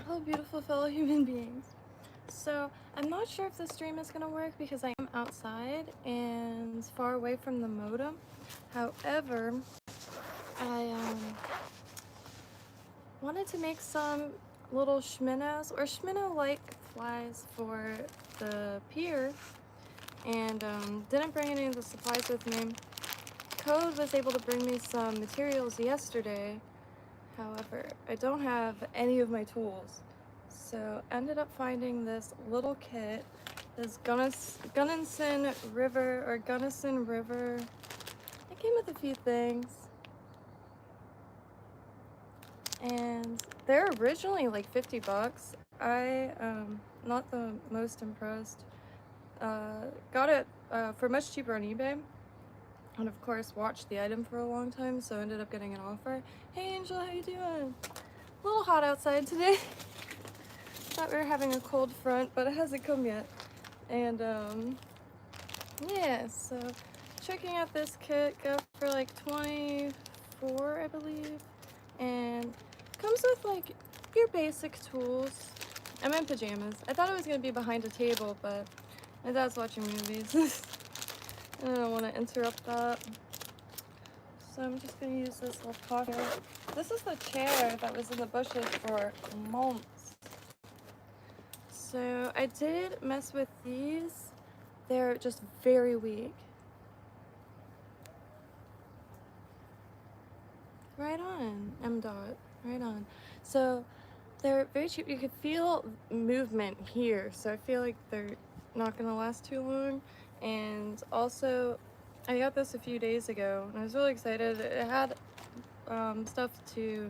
Hello, beautiful fellow human beings. So, I'm not sure if the stream is going to work because I am outside and far away from the modem. However, I wanted to make some little schminnows or schminnow-like flies for the pier, and didn't bring any of the supplies with me. Code was able to bring me some materials yesterday. However, I don't have any of my tools. So ended up finding this little kit, this Gunnison River or Gunnison River. It came with a few things. And they're originally like 50 bucks. I not the most impressed. Got it for much cheaper on eBay. And of course watched the item for a long time, so ended up getting an offer. Hey Angel, how you doing? A little hot outside today. Thought we were having a cold front, but it hasn't come yet. And yeah, so checking out this kit, go for like 24, I believe. And comes with like your basic tools. I'm in pajamas. I thought I was gonna be behind a table, but my dad's watching movies. I don't want to interrupt that. So I'm just gonna use this little pocket. This is the chair that was in the bushes for months. So I did mess with these. They're just very weak. Right on, M dot, right on. So they're very cheap. You could feel movement here, so I feel like they're not gonna last too long. And also, I got this a few days ago, and I was really excited. It had stuff to,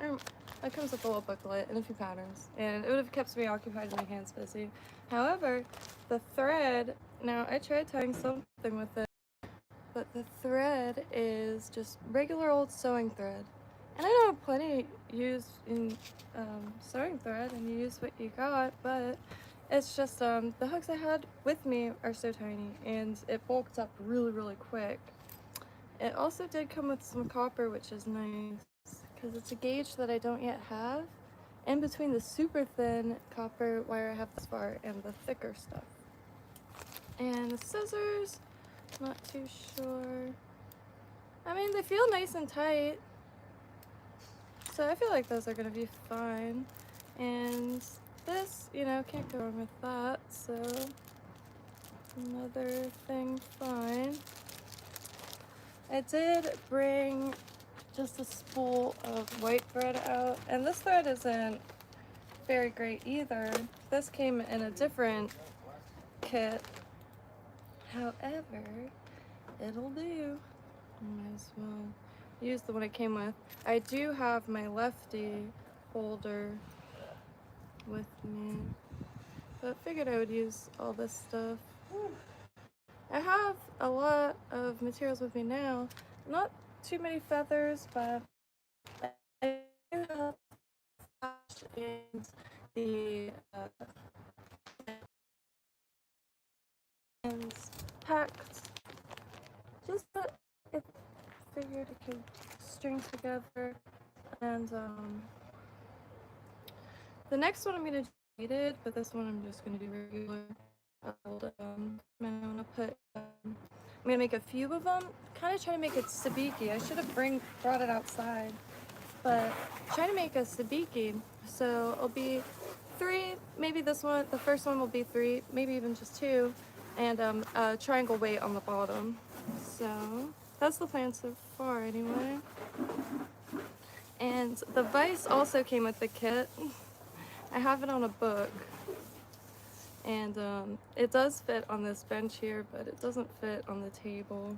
it comes with a little booklet and a few patterns, and it would have kept me occupied and my hands busy. However, the thread, now I tried tying something with it, but the thread is just regular old sewing thread. And I know plenty use in sewing thread and you use what you got, but it's just the hooks I had with me are so tiny and it bulked up really, really quick. It also did come with some copper, which is nice because it's a gauge that I don't yet have in between the super thin copper wire I have this far and the thicker stuff. And the scissors, not too sure. I mean, they feel nice and tight, so I feel like those are gonna be fine. And this, you know, can't go wrong with that, so another thing fine. I did bring just a spool of white thread out, and this thread isn't very great either. This came in a different kit. However, it'll do. Might as well use the one it came with. I do have my lefty holder with me, but figured I would use all this stuff. I have a lot of materials with me now. Not too many feathers, but I do have and the ends packed. Just that it figured it could string together. And the next one I'm gonna do weighted, but this one I'm just gonna do regular. I'm gonna make a few of them. Kind of try to make it sabiki. I should have brought it outside, but trying to make a sabiki. So it'll be 3. Maybe this one. The first one will be 3. Maybe even just 2, and a triangle weight on the bottom. So that's the plan so far, anyway. And the vise also came with the kit. I have it on a book, and it does fit on this bench here, but it doesn't fit on the table.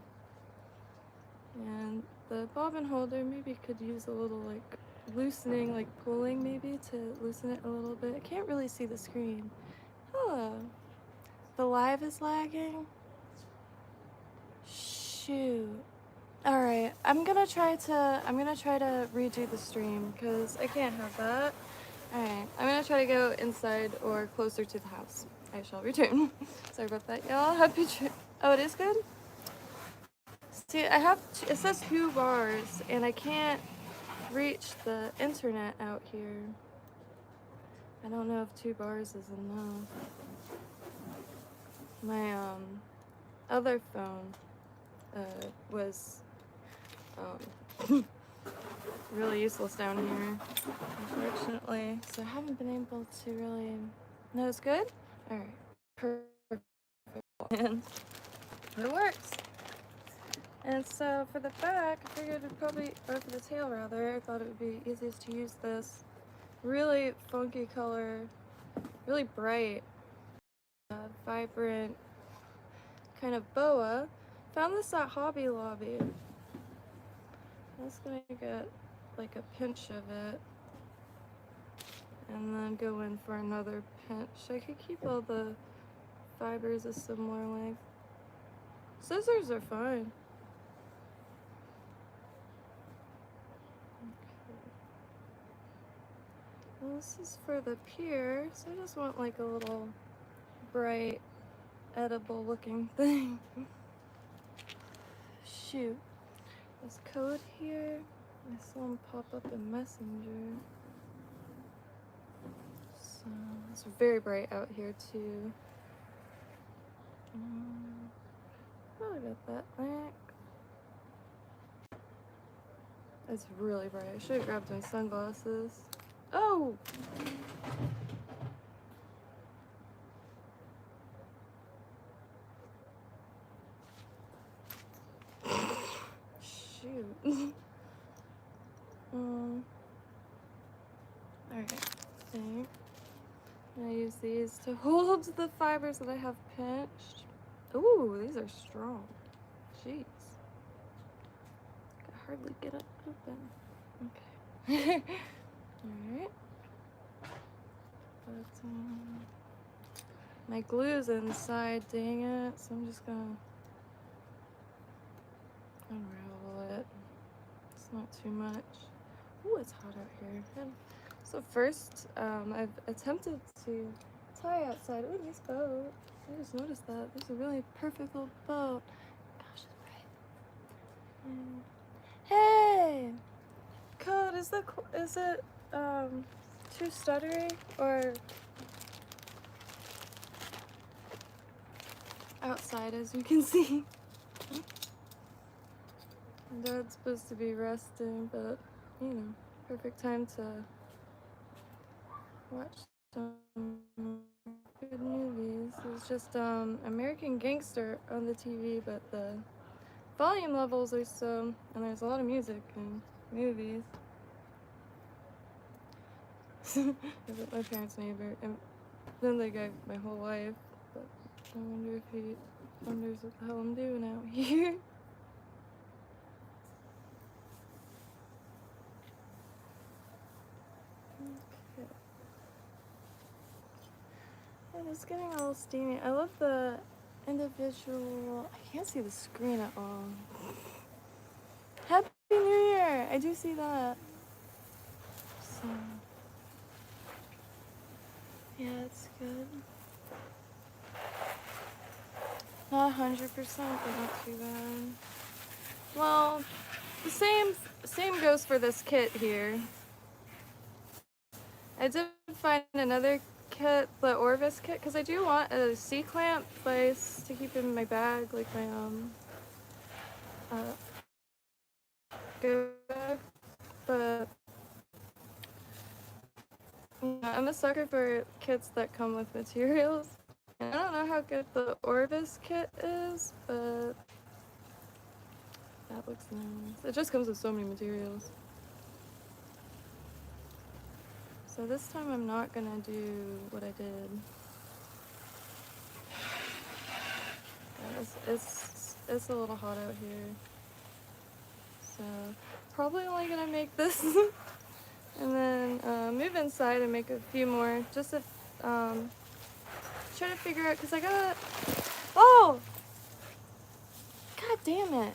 And the bobbin holder maybe could use a little like loosening, like pulling maybe to loosen it a little bit. I can't really see the screen. Hello. The live is lagging. Shoot. All right, I'm gonna try to redo the stream because I can't have that. All right, I'm gonna try to go inside or closer to the house. I shall return. Sorry about that, y'all. Happy trip. Oh, it is good? See, I have, it says 2 bars and I can't reach the internet out here. I don't know if 2 bars is enough. My other phone was really useless down here, unfortunately. So I haven't been able to really. No, it's good? Alright. Perfect. And it works. And so for the back, I figured it'd probably, or for the tail rather, I thought it would be easiest to use this really funky color, really bright, vibrant kind of boa. Found this at Hobby Lobby. I'm just gonna get like a pinch of it and then go in for another pinch. I could keep all the fibers a similar length. Scissors are fine. Well, this is for the pier, so I just want like a little bright, edible looking thing. Shoot. This code here, I saw him pop up in Messenger. So it's very bright out here too. Probably about that back. It's really bright. I should have grabbed my sunglasses. Oh! Shoot. Alright, I think I use these to hold the fibers that I have pinched. Ooh, these are strong. Jeez. I can hardly get it open. Okay. Alright. But, my glue's inside, dang it. So I'm just gonna unravel it. It's not too much. Ooh, it's hot out here. Good. So first, I've attempted to tie outside. Ooh, nice boat. I just noticed that. There's a really perfect little boat. Gosh, it's bright. Hey! Code, is it too stuttery or outside, as you can see? Dad's supposed to be resting, but you know, perfect time to watch some good movies. It's just American Gangster on the TV, but the volume levels are so, and there's a lot of music in movies. My parents' neighbor, and then the guy, my whole life, but I wonder if he wonders what the hell I'm doing out here. Okay. And it's getting a little steamy. I love the individual, I can't see the screen at all. Happy New Year! I do see that. So, yeah, it's good. Not 100%, but not too bad. Well, the same goes for this kit here. I did find another kit, the Orvis kit, because I do want a C-clamp place to keep in my bag, like my go bag. But yeah, I'm a sucker for kits that come with materials. I don't know how good the Orvis kit is, but that looks nice. It just comes with so many materials. So this time I'm not gonna do what I did. It's a little hot out here. So probably only gonna make this and then move inside and make a few more. Just to try to figure out, because I got, oh! God damn it.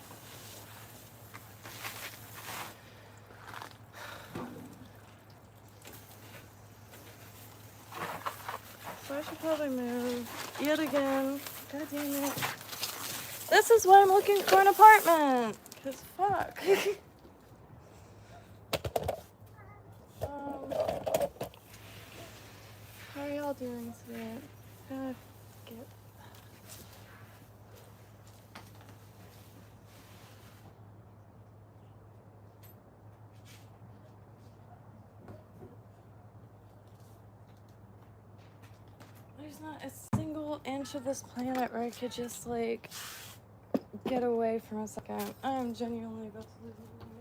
So I should probably move yet again. God damn it. This is why I'm looking for an apartment. Because fuck. doing today. Gotta get. There's not a single inch of this planet where I could just like get away for a second. I'm genuinely about to lose my mind.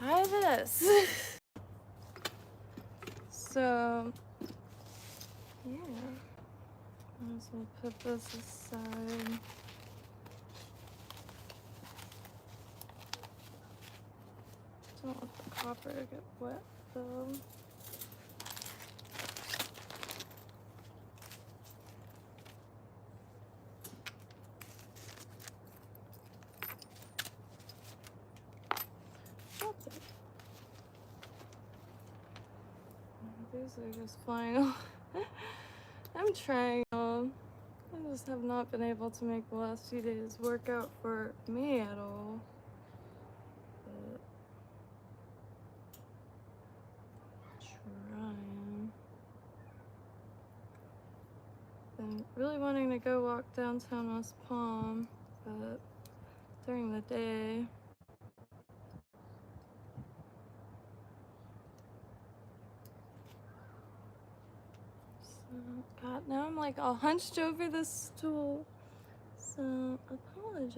Try this. So, yeah. Might as well put this aside. Don't want the copper to get wet though. These are just flying off. I'm trying. I just have not been able to make the last few days work out for me at all. But trying. Been really wanting to go walk downtown West Palm, but during the day. God, now I'm like all hunched over this stool, so apologize.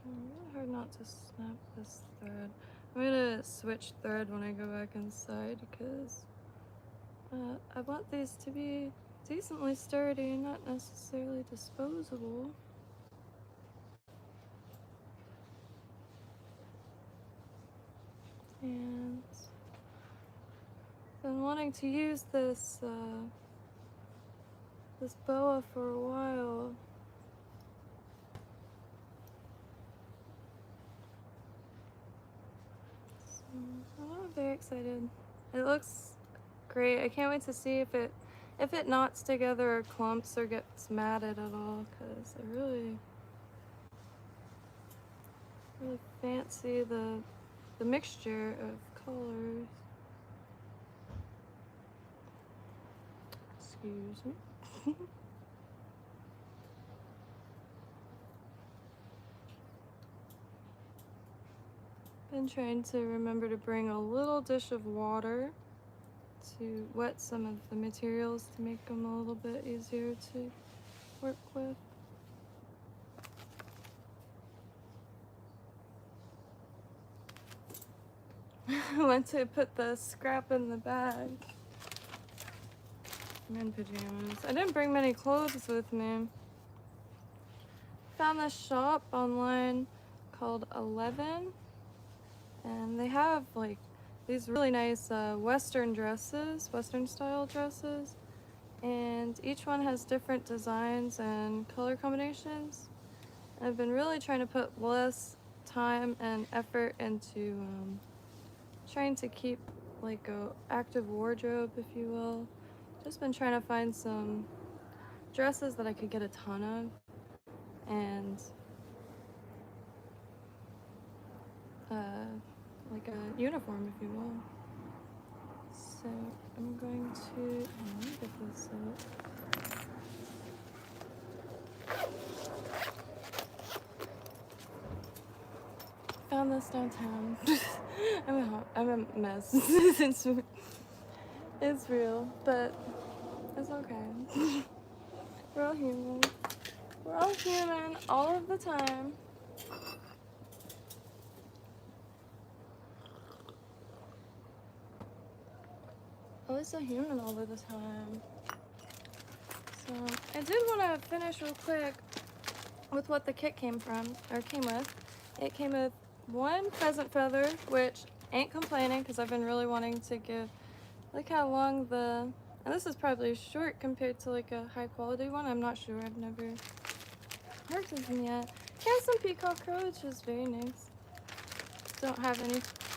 Trying really hard not to snap this thread. I'm gonna switch thread when I go back inside because I want these to be decently sturdy and not necessarily disposable. And been wanting to use this this boa for a while. So I'm very excited. It looks great. I can't wait to see if it knots together or clumps or gets matted at all, because I really fancy the mixture of colors. Excuse me. Been trying to remember to bring a little dish of water to wet some of the materials to make them a little bit easier to work with. I went to put the scrap in the bag. I'm in pajamas. I didn't bring many clothes with me. Found this shop online called 11, and they have like these really nice Western style dresses, and each one has different designs and color combinations. I've been really trying to put less time and effort into trying to keep like a active wardrobe, if you will. Just been trying to find some dresses that I could get a ton of, and like a uniform, if you will. So I'm going to let me get this out. Found this downtown. I'm a mess. It's real, but it's okay. We're all human. We're all human all of the time. Always so human all of the time. So I did want to finish real quick with what the kit came with. It came with one pheasant feather, which ain't complaining because I've been really wanting to give. Look how long and this is probably short compared to like a high quality one. I'm not sure. I've never worked with them yet. He has some peacock curl, which is very nice. Don't have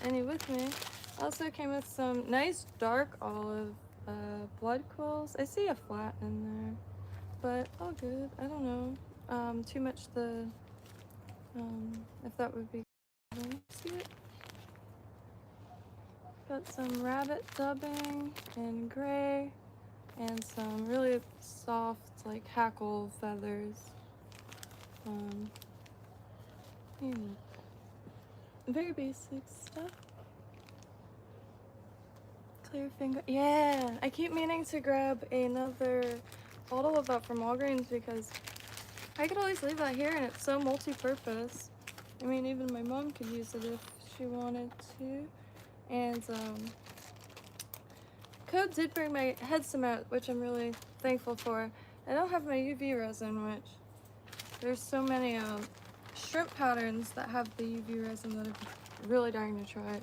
any with me. Also came with some nice dark olive blood quills. I see a flat in there, but all good. I don't know too much if that would be good. See it? Got some rabbit dubbing in gray and some really soft like hackle feathers. Yeah. Very basic stuff. Clear finger. Yeah, I keep meaning to grab another bottle of that from Walgreens because I could always leave that here and it's so multi-purpose. I mean, even my mom could use it if she wanted to. And Code did bring my head cement, which I'm really thankful for. I don't have my UV resin, which there's so many shrimp patterns that have the UV resin that I'm really dying to try.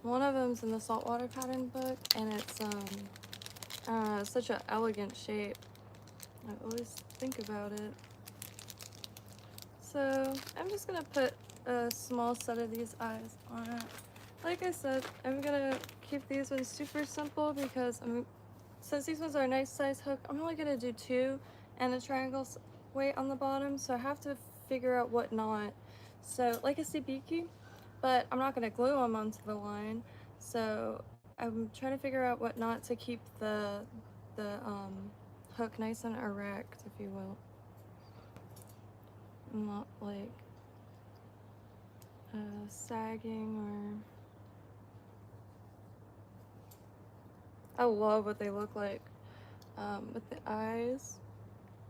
One of them's in the saltwater pattern book, and it's such an elegant shape. I always think about it. So I'm just gonna put a small set of these eyes on it. Like I said, I'm gonna keep these ones super simple because since these ones are a nice size hook, I'm only gonna do 2 and a triangle weight on the bottom, so I have to figure out what knot. So like a sabiki, but I'm not gonna glue them onto the line. So I'm trying to figure out what knot to keep the hook nice and erect, if you will. Not like sagging or... I love what they look like with the eyes.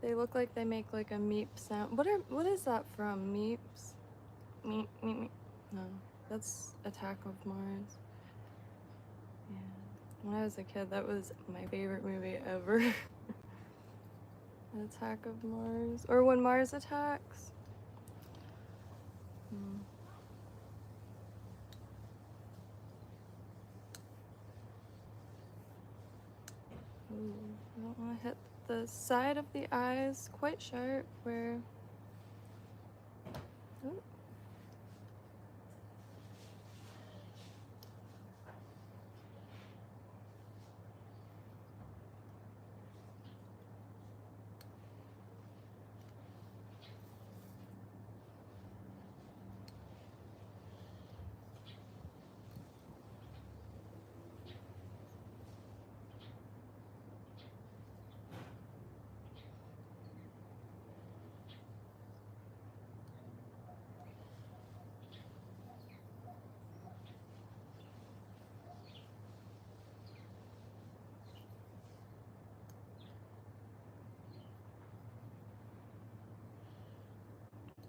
They look like they make like a meep sound. What is that from? Meeps? Meep, meep, meep. No, that's Attack of Mars. Yeah. When I was a kid, that was my favorite movie ever. Attack of Mars. Or When Mars Attacks. Ooh, I don't want to hit the side of the eyes quite sharp where... Ooh.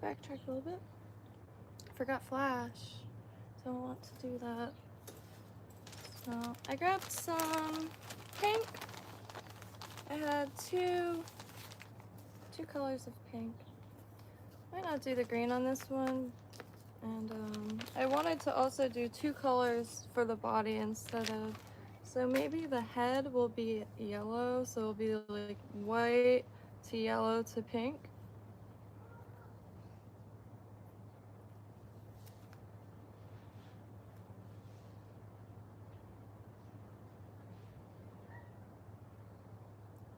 Backtrack a little bit. Forgot flash. Don't want to do that. So I grabbed some pink. I had two colors of pink. Might not do the green on this one. And I wanted to also do 2 colors for the body instead of... So maybe the head will be yellow, so it'll be like white to yellow to pink.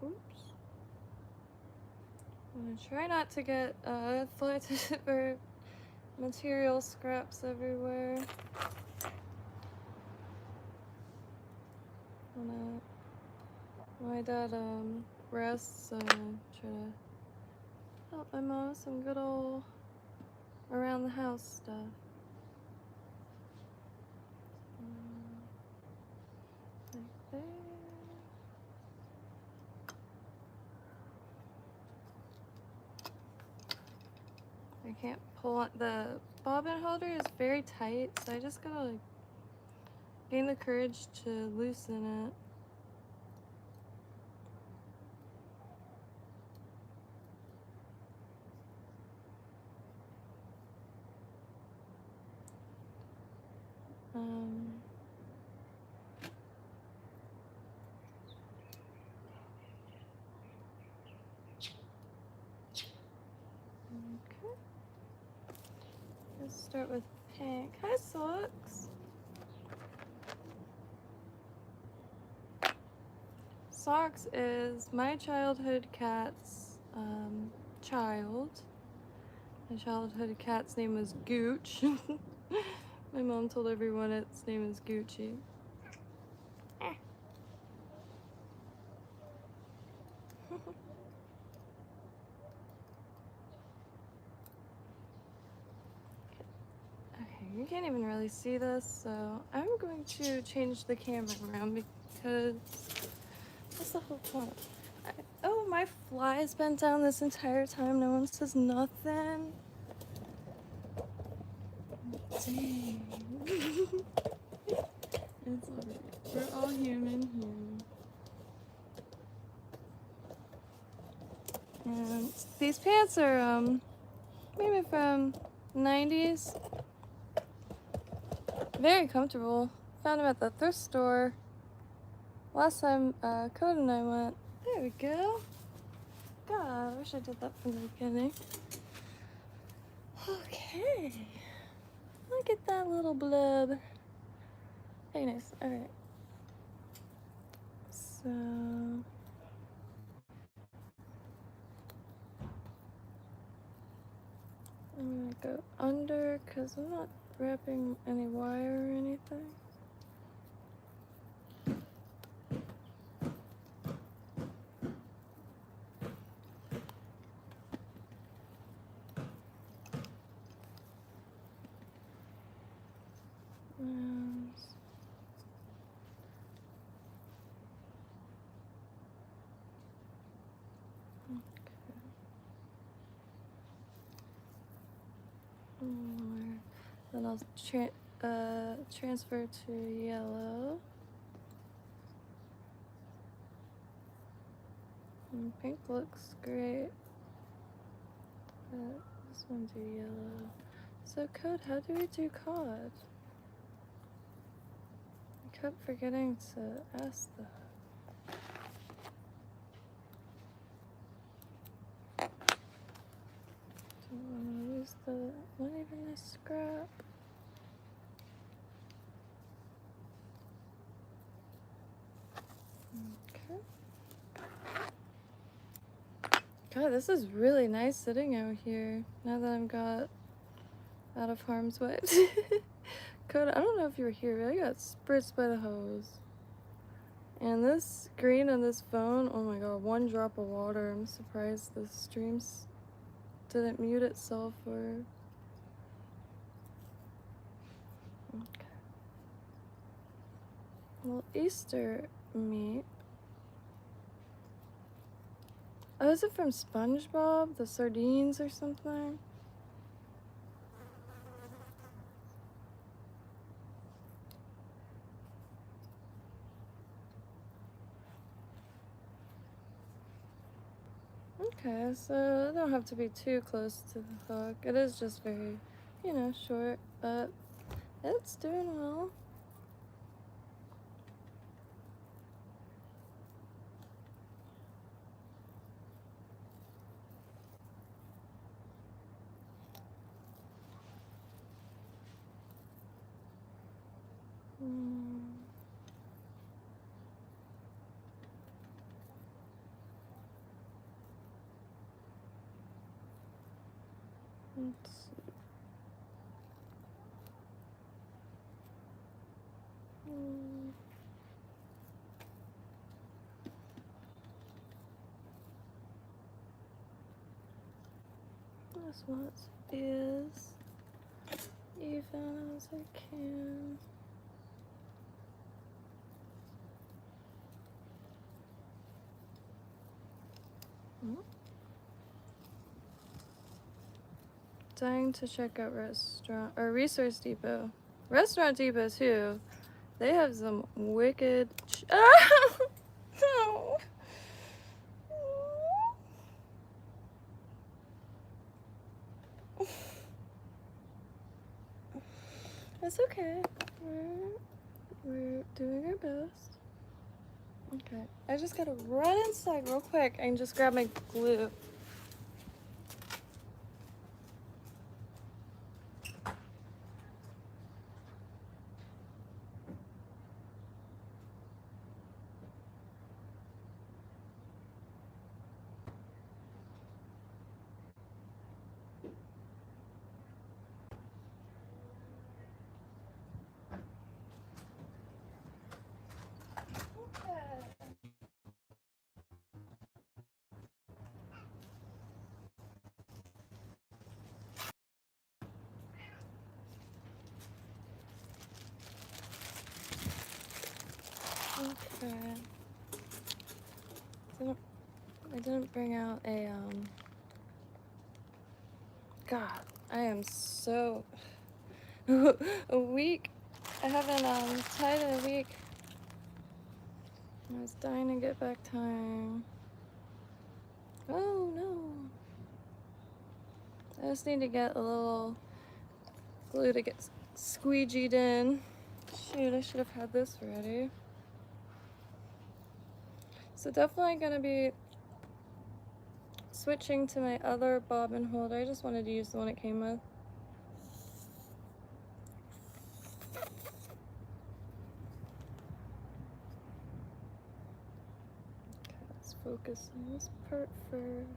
Oops. I'm gonna try not to get fly tip or material scraps everywhere. My dad rests, so I try to help my mom with some good old around the house stuff. Like there. I can't pull on the bobbin holder is very tight, so I just gotta like gain the courage to loosen it. Okay. Let's start with pink. Hi, Socks. socks is my childhood cat's child. My childhood cat's name was Gooch. My mom told everyone its name is Gucci. Okay, you can't even really see this, so I'm going to change the camera around because that's the whole point. Oh, my fly's been down this entire time. No one says nothing. Dang. It's alright. We're all human here. And these pants are maybe from 90s. Very comfortable. Found them at the thrift store. Last time Code and I went. There we go. God, I wish I did that from the beginning. Okay. Look at that little blub. Very nice. Alright. So I'm gonna go under because I'm not wrapping any wire or anything. Then I'll transfer to yellow. And pink looks great. But this one do yellow. So Code, how do we do cod? I kept forgetting to ask that. Don't want to use the, not even this scrap. Okay. God, this is really nice sitting out here now that I'm got out of harm's way. Code, I don't know if you were here, but I got spritzed by the hose. And this green on this phone, oh my god, one drop of water. I'm surprised the streams didn't mute itself or... Okay. Well, Easter meat. Oh, is it from SpongeBob? The sardines or something? Okay, so I don't have to be too close to the hook. It is just very, you know, short, but it's doing well. Let's see. This one is even as I can. Dying to check out restaurant or Resource Depot. Restaurant Depot too. They have some wicked. No. It's okay. We're doing our best. Okay. I just gotta run inside real quick and just grab my glue. Okay. I didn't bring out a, God, I am so a week. I haven't, tied in a week. I was dying to get back time. Oh, no. I just need to get a little glue to get squeegeed in. Shoot, I should have had this ready. So definitely gonna be switching to my other bobbin holder. I just wanted to use the one it came with. Okay, let's focus on this part first.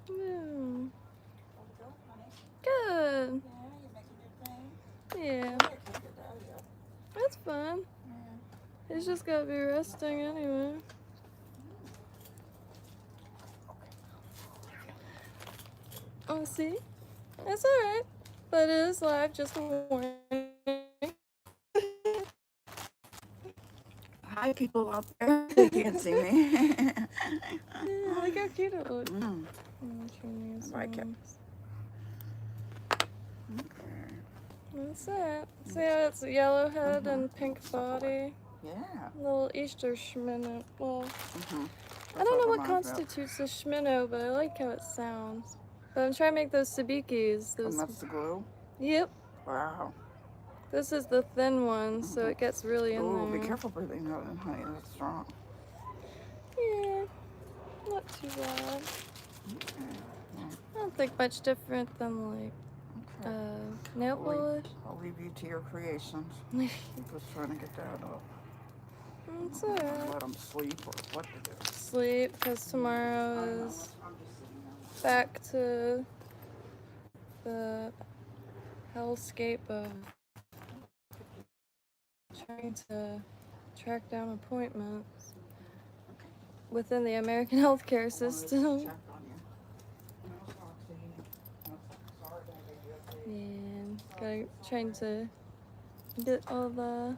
Yeah. Good. Yeah. That's fun. He's just gotta be resting anyway. Oh, see? That's alright. But it is live, just a warning. Hi, people out there. They can't see me. Yeah, look how cute it looks. I like it. Okay. That's it. See how it's yellow head and pink body? Yeah. Little Easter schminnow. Well, I don't know what constitutes a schminnow, but I like how it sounds. But I'm trying to make those sabikis. And that's the glue? Yep. Wow. This is the thin one, so it gets really in Oh, there. be careful breathing that in, honey. That's strong. Yeah, not too bad. I don't think much different than like nail polish. I'll leave you to your creations. Just trying to get that up. It's alright. Let them sleep or what to do. Sleep, because tomorrow is back to the hellscape of trying to track down appointments within the American healthcare system. And trying to get all the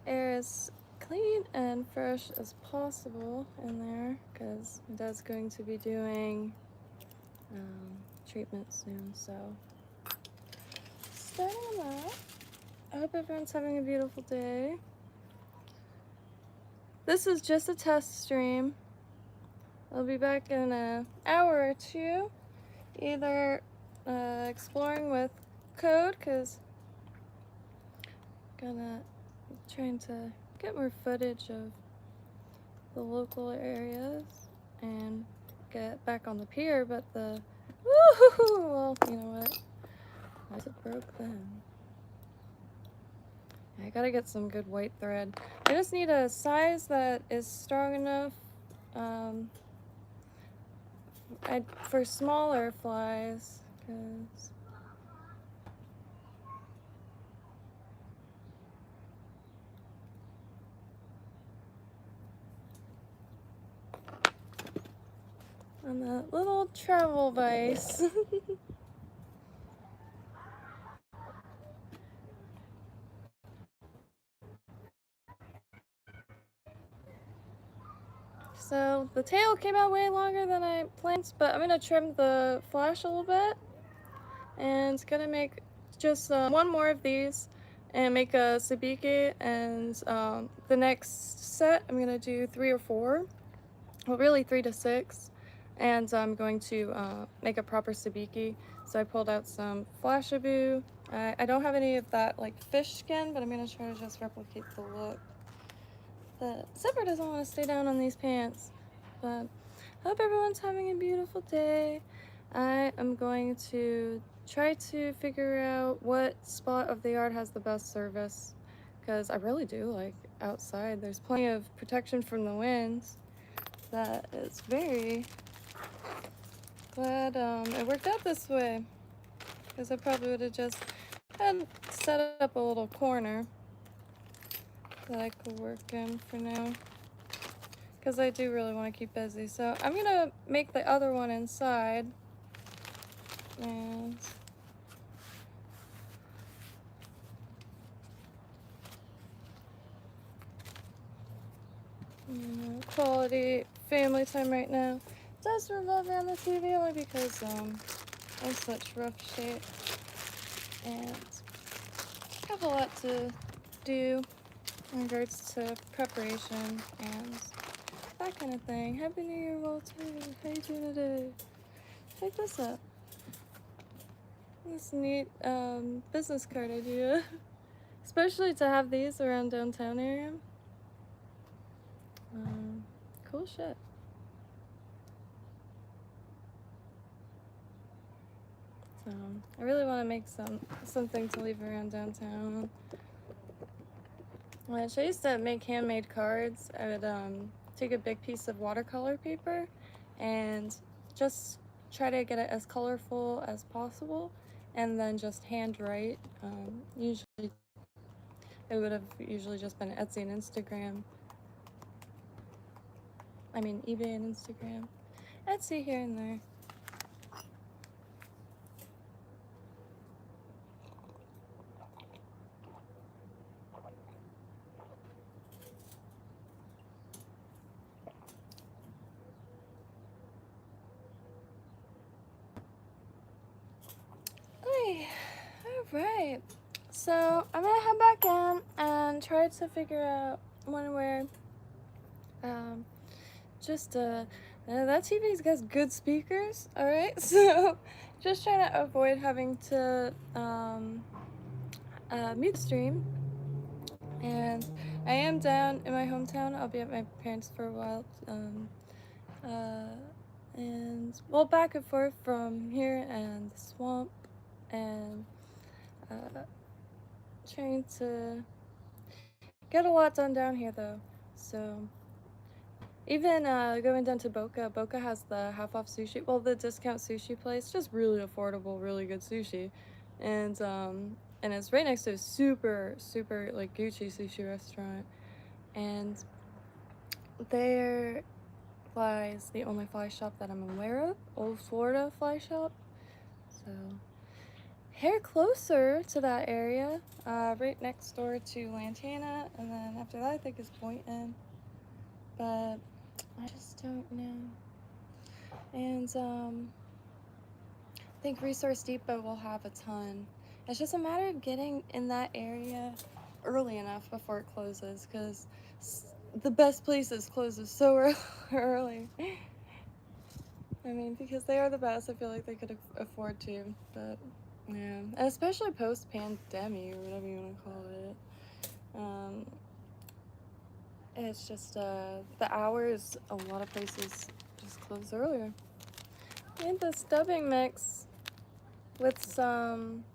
air as clean and fresh as possible in there, because my dad's going to be doing treatment soon. So starting on that. I hope everyone's having a beautiful day. This is just a test stream. I'll be back in an hour or two, either exploring with code, because I'm trying to get more footage of the local areas and get back on the pier, but the woohoo! Well, you know what? I just broke then. I gotta get some good white thread. I just need a size that is strong enough for smaller flies, because on that little travel vise. So the tail came out way longer than I planned, but I'm gonna trim the flash a little bit, and gonna make just one more of these and make a sabiki, and the next set I'm gonna do 3 or 4, well really 3 to 6, and I'm going to make a proper sabiki. So I pulled out some flashaboo. I don't have any of that like fish skin, but I'm gonna try to just replicate the look. The zipper doesn't want to stay down on these pants, but I hope everyone's having a beautiful day. I am going to try to figure out what spot of the yard has the best service, because I really do like outside. There's plenty of protection from the winds, that is very glad it worked out this way, because I probably would have just had set up a little corner that I could work in for now, because I do really want to keep busy. So I'm gonna make the other one inside, and quality family time right now does revolve around the TV, only because I'm in such rough shape and I have a lot to do in regards to preparation and that kind of thing. Happy New Year, Walter. How you doing today? Check this out. This neat business card idea. Especially to have these around downtown area. Cool shit. So I really want to make something to leave around downtown. When I used to make handmade cards, I would take a big piece of watercolor paper and just try to get it as colorful as possible, and then just handwrite. Usually, it would have usually just been Etsy and Instagram. I mean, eBay and Instagram. Etsy here and there. Alright, so I'm gonna head back in and try to figure out when where. That TV's got good speakers, alright? So just trying to avoid having to mute stream. And I am down in my hometown. I'll be at my parents for a while. And well, back and forth from here and the swamp, and trying to get a lot done down here though. So even going down to Boca. Boca has the half-off sushi. Well, the discount sushi place, just really affordable, really good sushi, and it's right next to a super like Gucci sushi restaurant, and there lies the only fly shop that I'm aware of, Old Florida Fly Shop. So hair closer to that area, right next door to Lantana, and then after that I think is Boynton, but I just don't know. And I think Resource Depot will have a ton. It's just a matter of getting in that area early enough before it closes, because the best places closes so early. I mean, because they are the best, I feel like they could afford to, but yeah, and especially post-pandemic or whatever you want to call it. It's just the hours, a lot of places just close earlier. And the stubbing mix with some,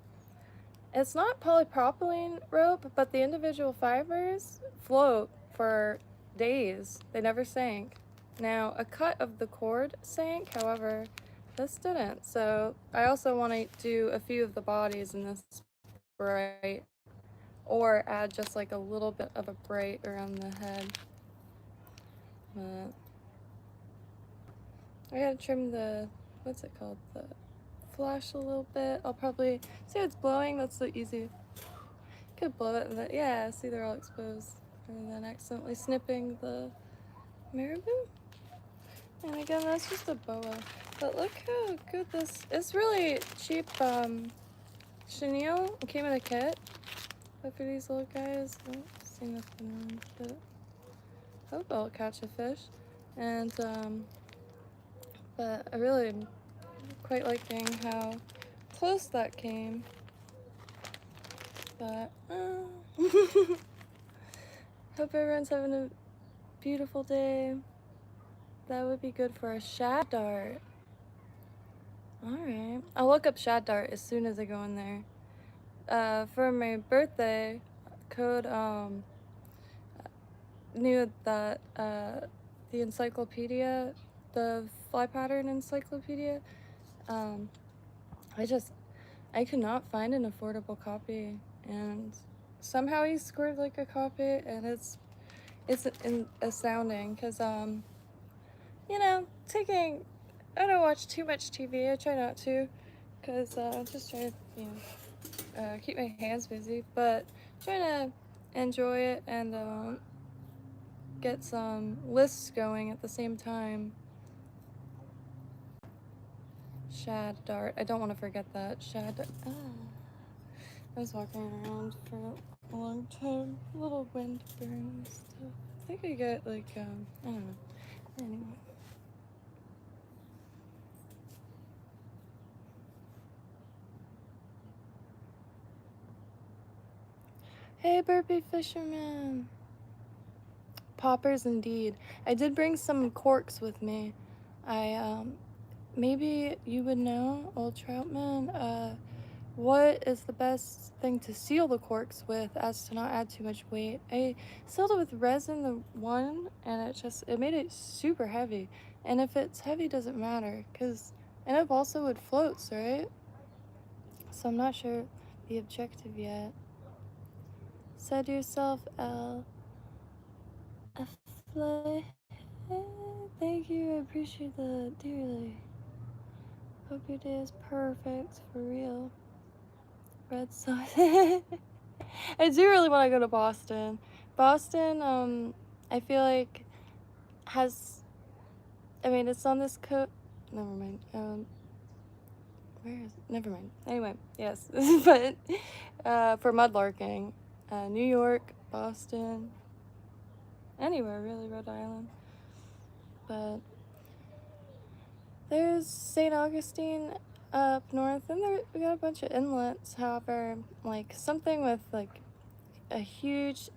it's not polypropylene rope, but the individual fibers float for days. They never sank. Now, a cut of the cord sank, however, this didn't. So I also want to do a few of the bodies in this bright, or add just like a little bit of a bright around the head. But I gotta trim the, what's it called, the flash a little bit. I'll probably, see it's blowing, that's the easy, could blow it, and yeah, see they're all exposed, and then accidentally snipping the marabou. And again, that's just a boa, but look how good this, it's really cheap chenille. It came in a kit, but for these little guys, I don't see nothing wrong with it. Hope I'll catch a fish. And but I really am quite liking how close that came. But hope everyone's having a beautiful day. That would be good for a shad dart. Alright, I'll look up shad dart as soon as I go in there. For my birthday, Code knew that the encyclopedia, the fly pattern encyclopedia. I could not find an affordable copy, and somehow he scored like a copy, and it's astounding because you know, I don't watch too much TV. I try not to, because I'm just trying to, keep my hands busy, but trying to enjoy it and get some lists going at the same time. Shad dart. I don't want to forget that. Shad dart. I was walking around for a long time. A little wind burn and stuff. I think I get like, I don't know. Anyway. Hey, Burpee Fisherman. Poppers indeed. I did bring some corks with me. Maybe you would know, old Troutman, what is the best thing to seal the corks with as to not add too much weight? I sealed it with resin, the one, and it made it super heavy. And if it's heavy, it doesn't matter, because, and it also would floats, right? So I'm not sure the objective yet. Said to yourself, L. Thank you, I appreciate that dearly. Hope your day is perfect, for real. Red Sox. I do really want to go to Boston. Boston, I feel like it's on this coast. Never mind. Where is it? Never mind. Anyway, yes. But, for mudlarking, New York, Boston, anywhere really, Rhode Island. But there's St. Augustine up north, and we got a bunch of inlets. However, like something with like a huge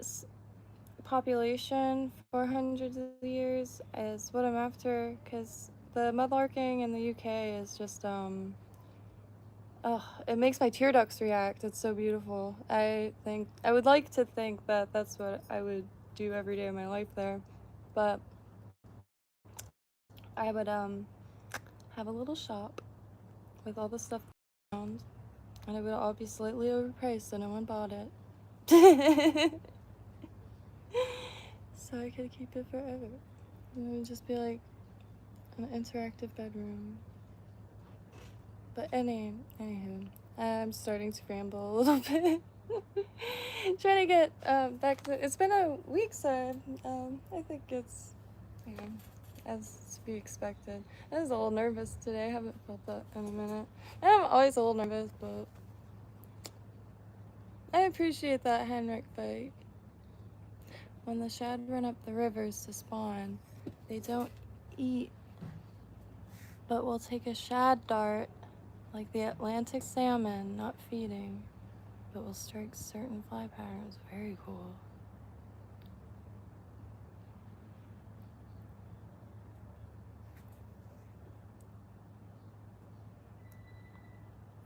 population for hundreds of years is what I'm after, because the mudlarking in the UK is just it makes my tear ducts react. It's so beautiful. I would like to think that that's what I would do every day of my life there, but I would have a little shop with all the stuff around, and it would all be slightly overpriced so no one bought it. So I could keep it forever. And it would just be like an interactive bedroom. But anywho, I'm starting to ramble a little bit. Trying to get back to, it's been a week, so I think it's, as to be expected. I was a little nervous today. I haven't felt that in a minute. I'm always a little nervous, but I appreciate that Henrik fight. When the shad run up the rivers to spawn, they don't eat, but will take a shad dart, like the Atlantic salmon, not feeding, but will strike certain fly patterns. Very cool.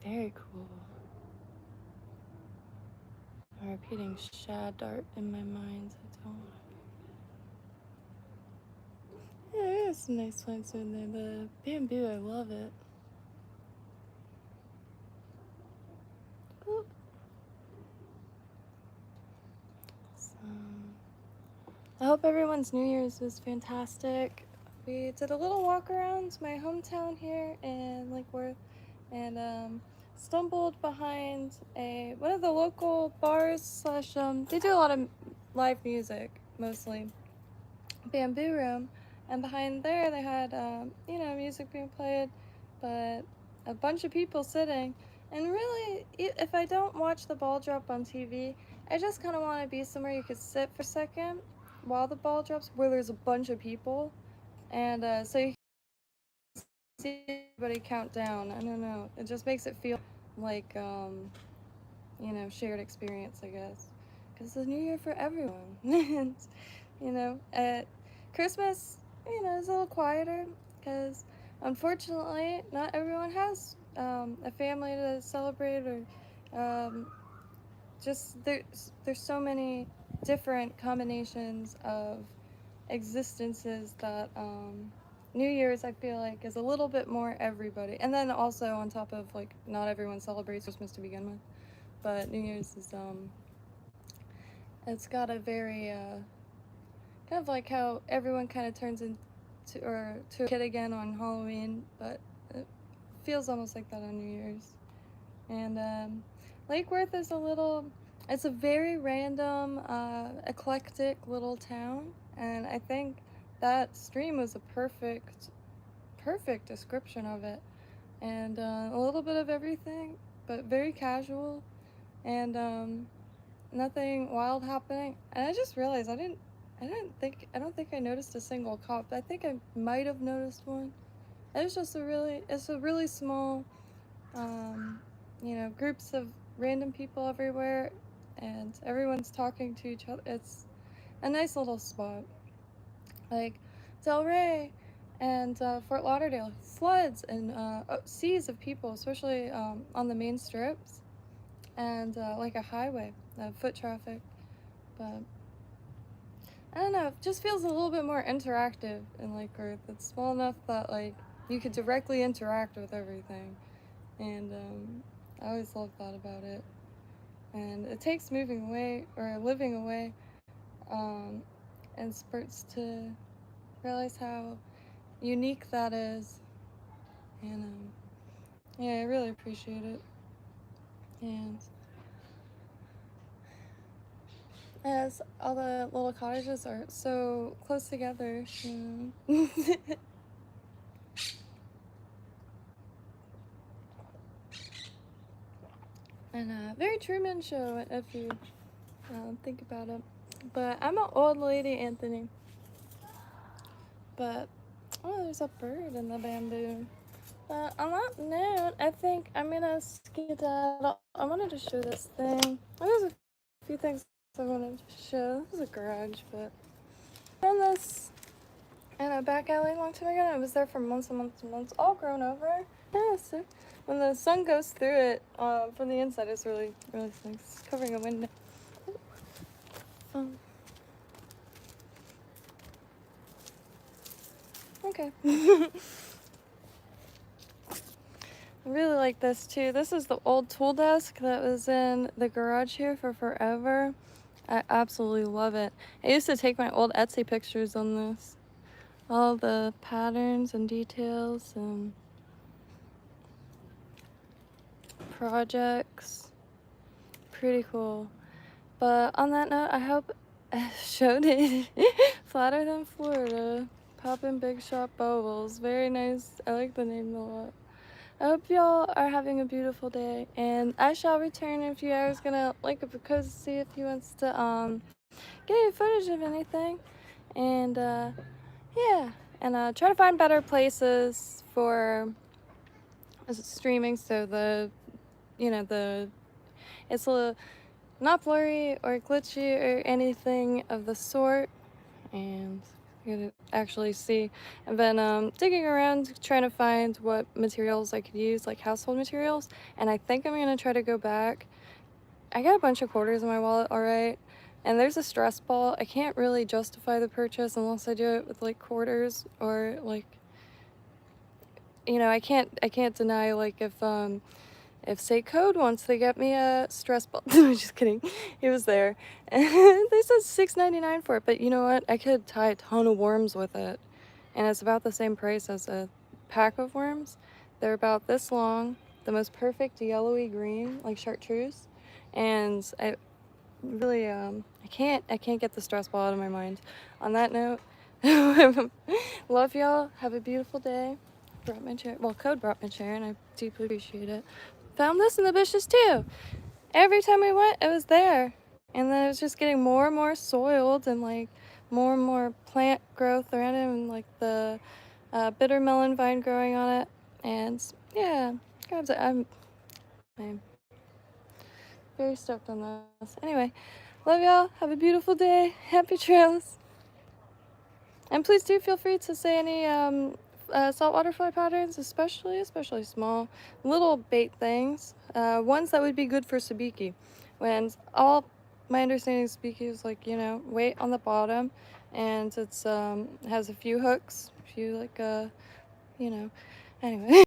Very cool. I'm repeating shad dart in my mind. I don't want to. Yeah, there's some nice plants in there. The bamboo, I love it. Oop. So, I hope everyone's New Year's was fantastic. We did a little walk around my hometown here in Lake Worth, and stumbled behind one of the local bars slash they do a lot of live music, mostly Bamboo Room, and behind there they had music being played, but a bunch of people sitting. And really, if I don't watch the ball drop on TV, I just kind of want to be somewhere you could sit for a second while the ball drops, where there's a bunch of people, and so you can see everybody count down. I don't know, it just makes it feel like shared experience, I guess, because it's a new year for everyone. And at Christmas, is a little quieter, because unfortunately not everyone has a family to celebrate, or just there's so many different combinations of existences that New Year's, I feel like, is a little bit more everybody. And then also on top of, like, not everyone celebrates Christmas to begin with, but New Year's is it's got a very kind of like how everyone kind of turns into or to a kid again on Halloween, but it feels almost like that on New Year's. And Lake Worth is it's a very random, eclectic little town, and I think that stream was a perfect description of it. And a little bit of everything, but very casual, and nothing wild happening. And I just realized I don't think I noticed a single cop. I think I might have noticed one. It's a really small, groups of random people everywhere, and everyone's talking to each other. It's a nice little spot. Like Delray and Fort Lauderdale, floods and seas of people, especially on the main strips, and like a highway, foot traffic. But I don't know, it just feels a little bit more interactive in Lake Worth. It's small enough that, like, you could directly interact with everything, and I always love that about it. And it takes moving away or living away in spurts to realize how unique that is. And yeah, I really appreciate it. And as all the little cottages are so close together, and very Truman Show if you think about it. But I'm an old lady, Anthony. But oh, there's a bird in the bamboo. But on that note, I think I'm gonna skedaddle. I wanted to show this thing. There's a few things I wanted to show. This is a garage, but I found this in a back alley a long time ago. And it was there for months and months and months, all grown over. Yeah, so when the sun goes through it from the inside, it's really, really nice. It's covering a window. Okay. I really like this too. This is the old tool desk that was in the garage here for forever. I absolutely love it. I used to take my old Etsy pictures on this. All the patterns and details and projects. Pretty cool. But on that note, I hope I showed it. Flatter than Florida. Poppin' Big Shot Bubbles. Very nice. I like the name a lot. I hope y'all are having a beautiful day, and I shall return in a few hours. Gonna link up a code to see if he wants to get any footage of anything, and yeah, and try to find better places for streaming so it's not blurry or glitchy or anything of the sort, and you could actually see. I've been digging around trying to find what materials I could use, like household materials, and I think I'm gonna try to go back. I got a bunch of quarters in my wallet, alright, and there's a stress ball. I can't really justify the purchase unless I do it with like quarters, or like, I can't deny, like, if say Code wants to get me a stress ball. Just kidding. He was there. And they said $6.99 for it, but you know what? I could tie a ton of worms with it. And it's about the same price as a pack of worms. They're about this long, the most perfect yellowy green, like chartreuse. And I really I can't get the stress ball out of my mind. On that note, love y'all. Have a beautiful day. Brought my chair. Well, Code brought my chair, and I deeply appreciate it. Found this in the bushes too. Every time we went, it was there. And then it was just getting more and more soiled, and like more and more plant growth around it, and like the bitter melon vine growing on it. And yeah, I'm very stoked on this. Anyway, love y'all. Have a beautiful day. Happy trails. And please do feel free to say any saltwater fly patterns, especially small, little bait things, ones that would be good for sabiki. When all my understanding of Speaky is like, you know, weight on the bottom, and it's has a few hooks, a few like you know, anyway.